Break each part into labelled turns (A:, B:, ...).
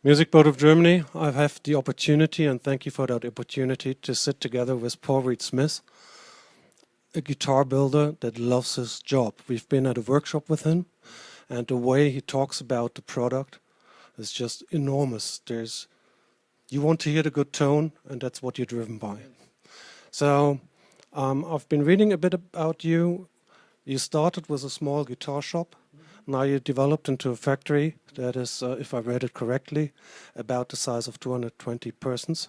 A: Music Board of Germany, I have the opportunity, and thank you for that opportunity, to sit together with Paul Reed Smith, a guitar builder that loves his job. We've been at a workshop with him, and the way he talks about the product is just enormous. You want to hear the good tone, and that's what you're driven by. So I've been reading a bit about you. You started with a small guitar shop. Now you developed into a factory that is, if I read it correctly, about the size of 220 persons.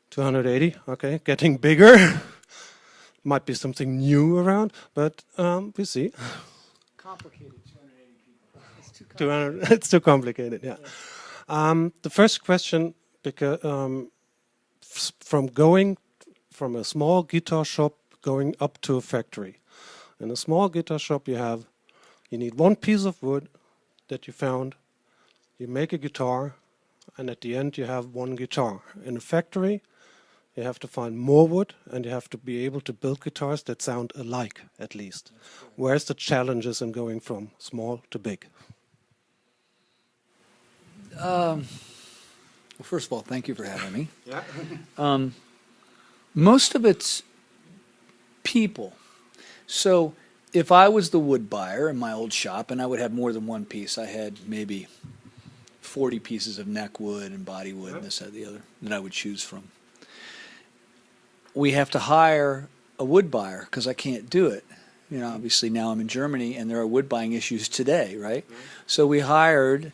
A: 280, okay, getting bigger. Might be something new around, but we see.
B: Complicated, 280 people. It's too
A: 200, it's too complicated, yeah. The first question, because from going from a small guitar shop going up to a factory. In a small guitar shop you need one piece of wood that you found, you make a guitar, and at the end you have one guitar. In a factory, you have to find more wood, and you have to be able to build guitars that sound alike, at least. Where's the challenges in going from small to big?
B: Well, first of all, thank you for having me.
A: Yeah.
B: Most of it's people. So if I was the wood buyer in my old shop, and I would have more than one piece, I had maybe 40 pieces of neck wood and body wood and this, that, the other that I would choose from. We have to hire a wood buyer because I can't do it. You know, obviously now I'm in Germany and there are wood buying issues today, right? So we hired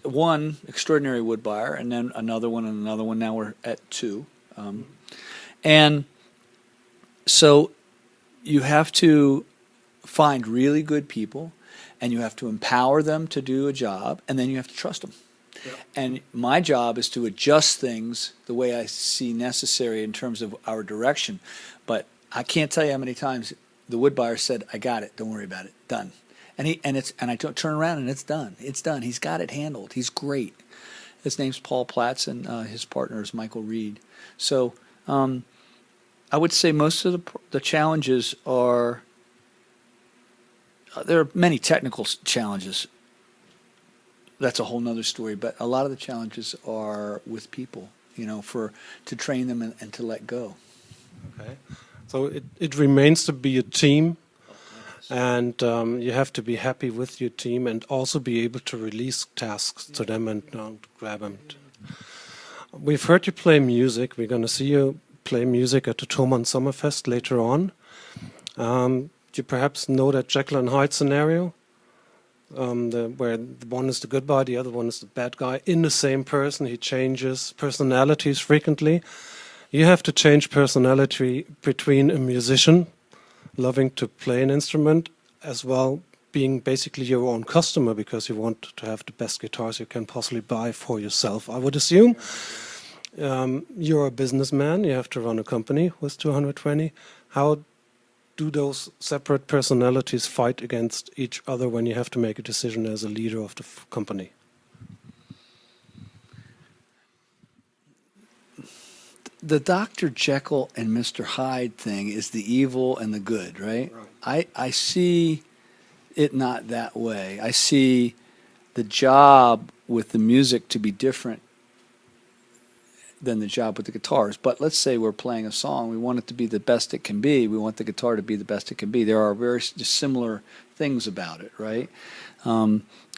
B: one extraordinary wood buyer, and then another one and another one. Now we're at two. And so you have to find really good people, and you have to empower them to do a job, and then you have to trust them. Yep. And my job is to adjust things the way I see necessary in terms of our direction. But I can't tell you how many times the wood buyer said, "I got it. Don't worry about it. Done." And I turn around and it's done. It's done. He's got it handled. He's great. His name's Paul Platz, and his partner is Michael Reed. So I would say most of the challenges are there are many technical challenges. That's a whole nother story. But a lot of the challenges are with people, you know, to train them and to let go.
A: Okay. So it remains to be a team, and you have to be happy with your team and also be able to release tasks to them and grab them. We've heard you play music. We're going to see you play music at the Thomann Sommerfest later on. You perhaps know that Jekyll and Hyde scenario, where one is the good guy, the other one is the bad guy. In the same person, he changes personalities frequently. You have to change personality between a musician loving to play an instrument, as well being basically your own customer, because you want to have the best guitars you can possibly buy for yourself, I would assume. You're a businessman, you have to run a company with 220. How do those separate personalities fight against each other when you have to make a decision as a leader of the company?
B: The Dr. Jekyll and Mr. Hyde thing is the evil and the good, right? I see it not that way. I see the job with the music to be different than the job with the guitars. But let's say we're playing a song. We want it to be the best it can be. We want the guitar to be the best it can be. There are very similar things about it, right?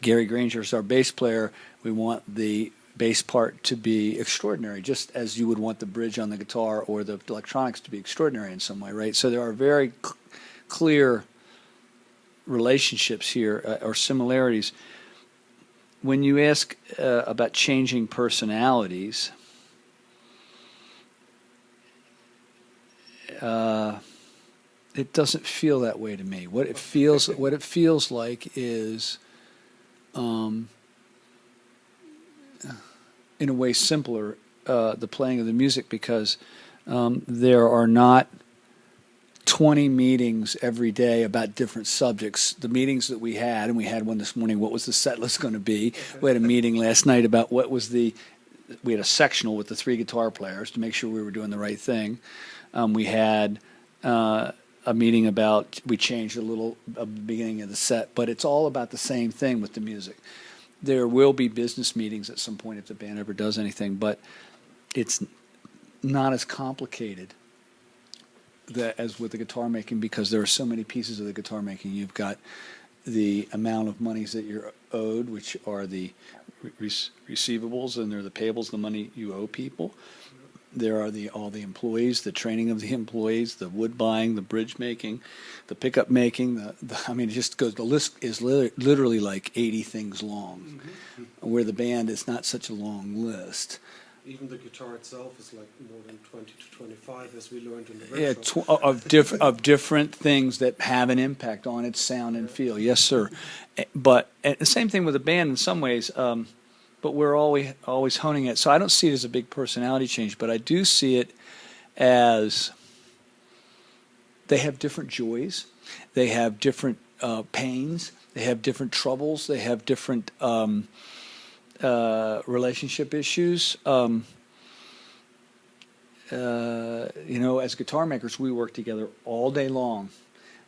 B: Gary Granger is our bass player. We want the bass part to be extraordinary, just as you would want the bridge on the guitar or the electronics to be extraordinary in some way, right? So there are very clear relationships here, or similarities. When you ask about changing personalities, it doesn't feel that way to me. What it feels like is, in a way, simpler, the playing of the music, because there are not 20 meetings every day about different subjects. The meetings that we had, and we had one this morning, what was the set list going to be? We had a meeting last night about we had a sectional with the 3 guitar players to make sure we were doing the right thing. We had a meeting about, we changed a little at the beginning of the set, but it's all about the same thing with the music. there will be business meetings at some point if the band ever does anything, but it's not as complicated as with the guitar making, because there are so many pieces of the guitar making. You've got the amount of monies that you're owed, which are the receivables, and there are the payables, the money you owe people. There are all the employees, the training of the employees, the wood buying, the bridge making, the pickup making. I mean, it just goes. The list is literally like 80 things long, where the band is not such a long list.
A: Even the guitar itself is like more than 20 to 25, as we learned in the workshop.
B: Yeah, of different things that have an impact on its sound and feel. Yes, sir. But the same thing with the band in some ways. But we're always honing it. So I don't see it as a big personality change, but I do see it as they have different joys, they have different pains, they have different troubles, they have different relationship issues. As guitar makers, we work together all day long.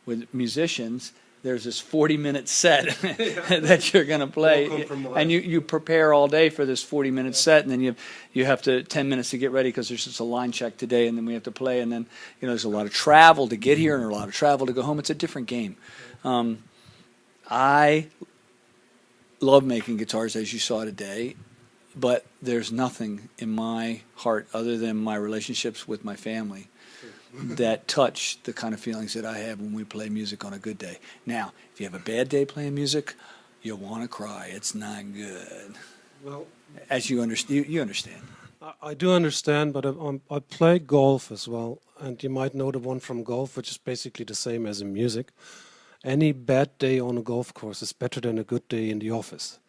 B: With musicians, there's this 40-minute set that you're going to play, and you prepare all day for this 40-minute set, and then you have to 10 minutes to get ready because there's just a line check today, and then we have to play, and then there's a lot of travel to get here and a lot of travel to go home. It's a different game. I love making guitars, as you saw today, but there's nothing in my heart other than my relationships with my family that touch the kind of feelings that I have when we play music on a good day. Now, if you have a bad day playing music, you'll want to cry. It's not good.
A: Well,
B: as you understand.
A: I do understand, but I play golf as well, and you might know the one from golf, which is basically the same as in music. Any bad day on a golf course is better than a good day in the office.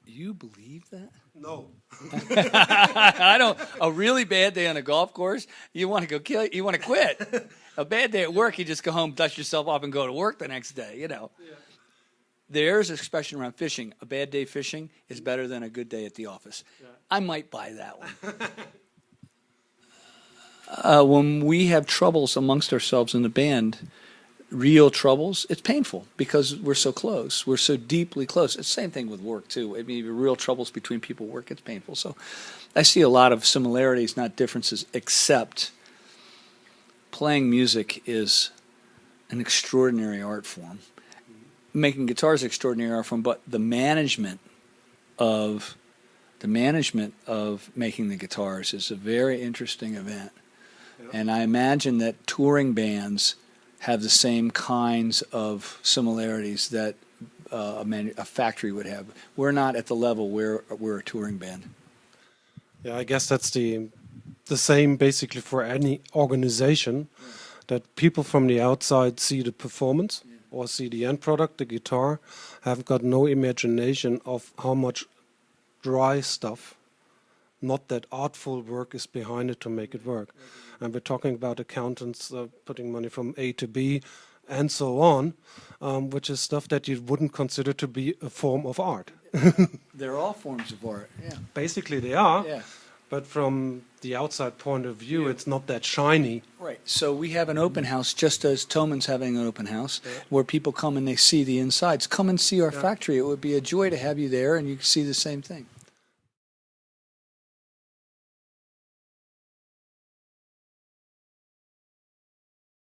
B: You believe that?
A: No.
B: I don't. A really bad day on a golf course, you want to go kill it. You want to quit. A bad day at work, you just go home, dust yourself off, and go to work the next day. Yeah. There's an expression around fishing. A bad day fishing is better than a good day at the office. Yeah. I might buy that one. When we have troubles amongst ourselves in the band, real troubles, it's painful because we're so close. We're so deeply close. It's the same thing with work, too. I mean, real troubles between people at work, it's painful. So I see a lot of similarities, not differences, except playing music is an extraordinary art form. Making guitars is an extraordinary art form, but the management of making the guitars is a very interesting event. Yep. And I imagine that touring bands have the same kinds of similarities that a factory would have. We're not at the level where we're a touring band.
A: Yeah, I guess that's the same basically for any organization, that people from the outside see the performance or see the end product, the guitar, have got no imagination of how much dry stuff, not that artful work, is behind it to make it work. And we're talking about accountants putting money from A to B and so on, which is stuff that you wouldn't consider to be a form of art.
B: They're all forms of art, yeah.
A: Basically they are,
B: yeah.
A: But from the outside point of view, it's not that shiny.
B: Right. So we have an open house, just as Thoman's having an open house, where people come and they see the insides. Come and see our factory. It would be a joy to have you there, and you can see the same thing.